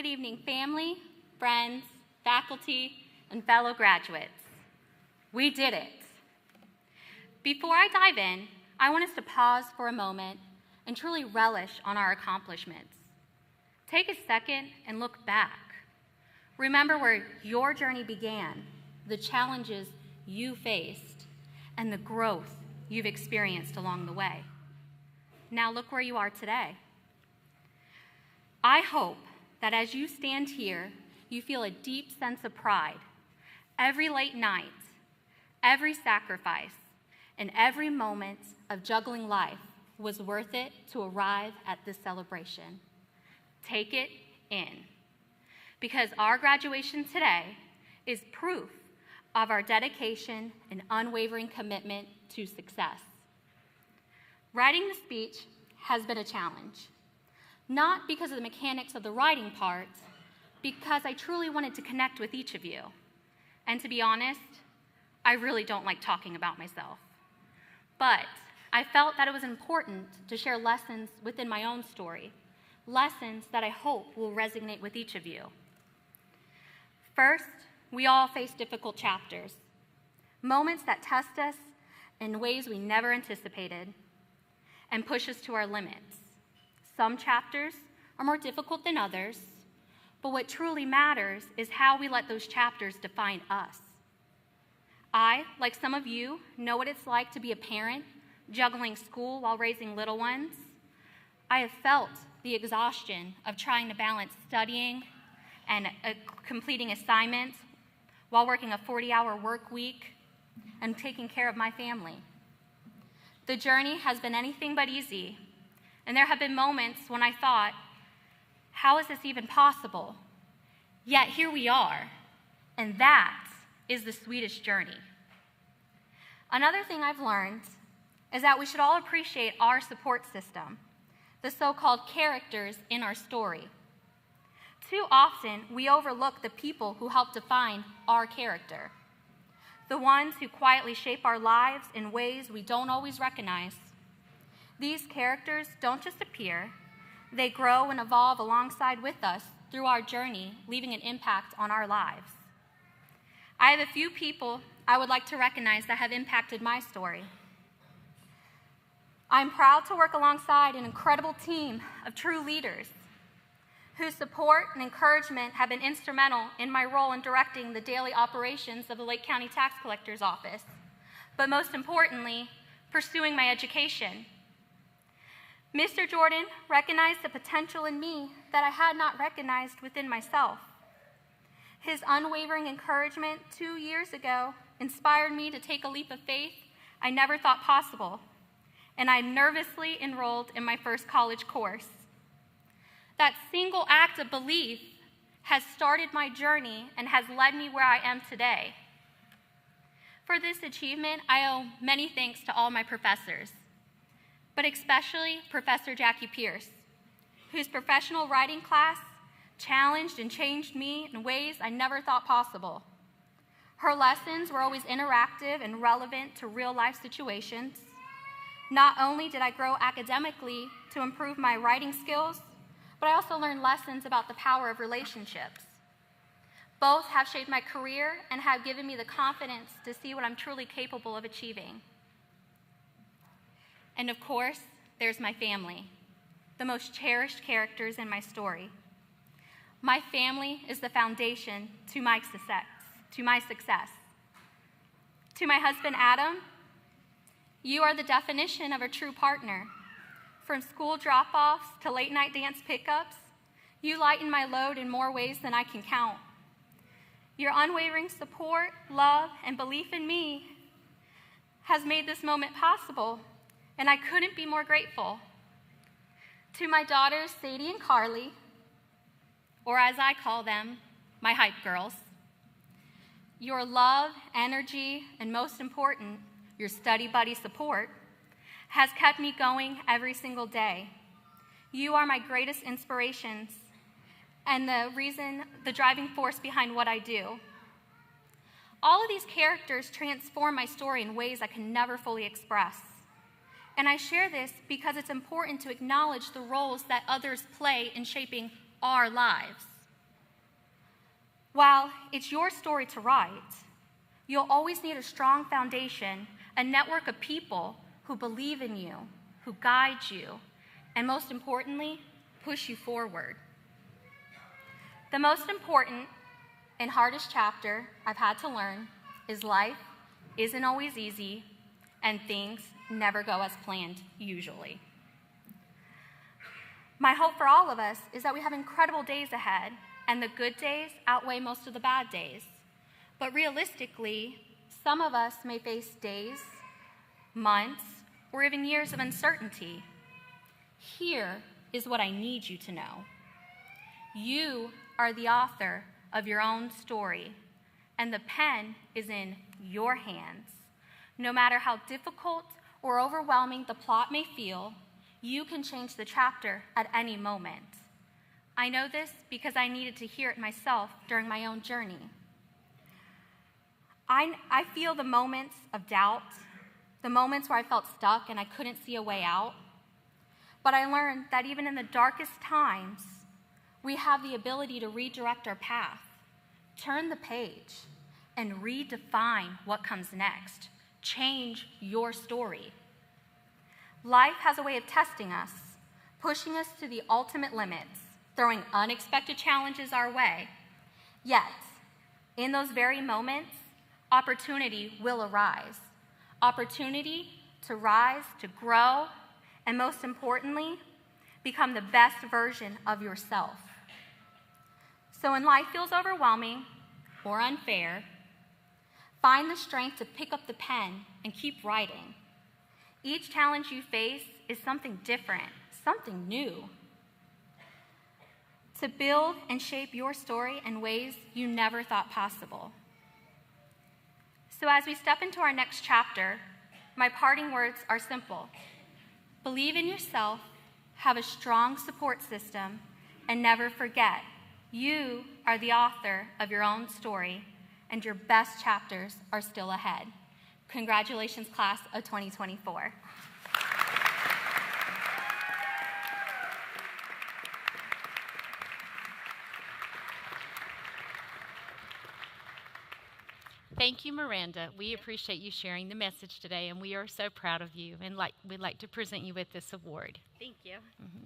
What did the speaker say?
Good evening, family, friends, faculty, and fellow graduates. We did it. Before I dive in, I want us to pause for a moment and truly relish on our accomplishments. Take a second and look back. Remember where your journey began, the challenges you faced, and the growth you've experienced along the way. Now look where you are today. I hope that as you stand here, you feel a deep sense of pride. Every late night, every sacrifice, and every moment of juggling life was worth it to arrive at this celebration. Take it in, because our graduation today is proof of our dedication and unwavering commitment to success. Writing the speech has been a challenge, not because of the mechanics of the writing part, because I truly wanted to connect with each of you. And to be honest, I really don't like talking about myself. But I felt that it was important to share lessons within my own story, lessons that I hope will resonate with each of you. First, we all face difficult chapters, moments that test us in ways we never anticipated and push us to our limits. Some chapters are more difficult than others, but what truly matters is how we let those chapters define us. I, like some of you, know what it's like to be a parent, juggling school while raising little ones. I have felt the exhaustion of trying to balance studying and completing assignments while working a 40-hour work week and taking care of my family. The journey has been anything but easy, and there have been moments when I thought, how is this even possible? Yet here we are, and that is the sweetest journey. Another thing I've learned is that we should all appreciate our support system, the so-called characters in our story. Too often, we overlook the people who help define our character, the ones who quietly shape our lives in ways we don't always recognize. These characters don't just appear, they grow and evolve alongside with us through our journey, leaving an impact on our lives. I have a few people I would like to recognize that have impacted my story. I'm proud to work alongside an incredible team of true leaders whose support and encouragement have been instrumental in my role in directing the daily operations of the Lake County Tax Collector's Office, but most importantly, pursuing my education. Mr. Jordan recognized the potential in me that I had not recognized within myself. His unwavering encouragement 2 years ago inspired me to take a leap of faith I never thought possible, and I nervously enrolled in my first college course. That single act of belief has started my journey and has led me where I am today. For this achievement, I owe many thanks to all my professors, but especially Professor Jackie Pierce, whose professional writing class challenged and changed me in ways I never thought possible. Her lessons were always interactive and relevant to real-life situations. Not only did I grow academically to improve my writing skills, but I also learned lessons about the power of relationships. Both have shaped my career and have given me the confidence to see what I'm truly capable of achieving. And of course, there's my family, the most cherished characters in my story. My family is the foundation to my success. To my husband, Adam, you are the definition of a true partner. From school drop-offs to late-night dance pickups, you lighten my load in more ways than I can count. Your unwavering support, love, and belief in me has made this moment possible, and I couldn't be more grateful. To my daughters, Sadie and Carly, or as I call them, my hype girls, your love, energy, and most important, your study buddy support has kept me going every single day. You are my greatest inspirations and the driving force behind what I do. All of these characters transform my story in ways I can never fully express. And I share this because it's important to acknowledge the roles that others play in shaping our lives. While it's your story to write, you'll always need a strong foundation, a network of people who believe in you, who guide you, and most importantly, push you forward. The most important and hardest chapter I've had to learn is life isn't always easy and things never go as planned usually. My hope for all of us is that we have incredible days ahead and the good days outweigh most of the bad days. But realistically, some of us may face days, months, or even years of uncertainty. Here is what I need you to know. You are the author of your own story, and the pen is in your hands. No matter how difficult or overwhelming the plot may feel, you can change the chapter at any moment. I know this because I needed to hear it myself during my own journey. I feel the moments of doubt, the moments where I felt stuck and I couldn't see a way out. But I learned that even in the darkest times, we have the ability to redirect our path, turn the page, and redefine what comes next. Change your story. Life has a way of testing us, pushing us to the ultimate limits, throwing unexpected challenges our way. Yet, in those very moments, opportunity will arise. Opportunity to rise, to grow, and most importantly, become the best version of yourself. So when life feels overwhelming or unfair, find the strength to pick up the pen and keep writing. Each challenge you face is something different, something new, to build and shape your story in ways you never thought possible. So as we step into our next chapter, my parting words are simple. Believe in yourself, have a strong support system, and never forget, you are the author of your own story, and your best chapters are still ahead. Congratulations, class of 2024. Thank you, Miranda. We appreciate you sharing the message today, and we are so proud of you, and we'd like to present you with this award. Thank you. Mm-hmm.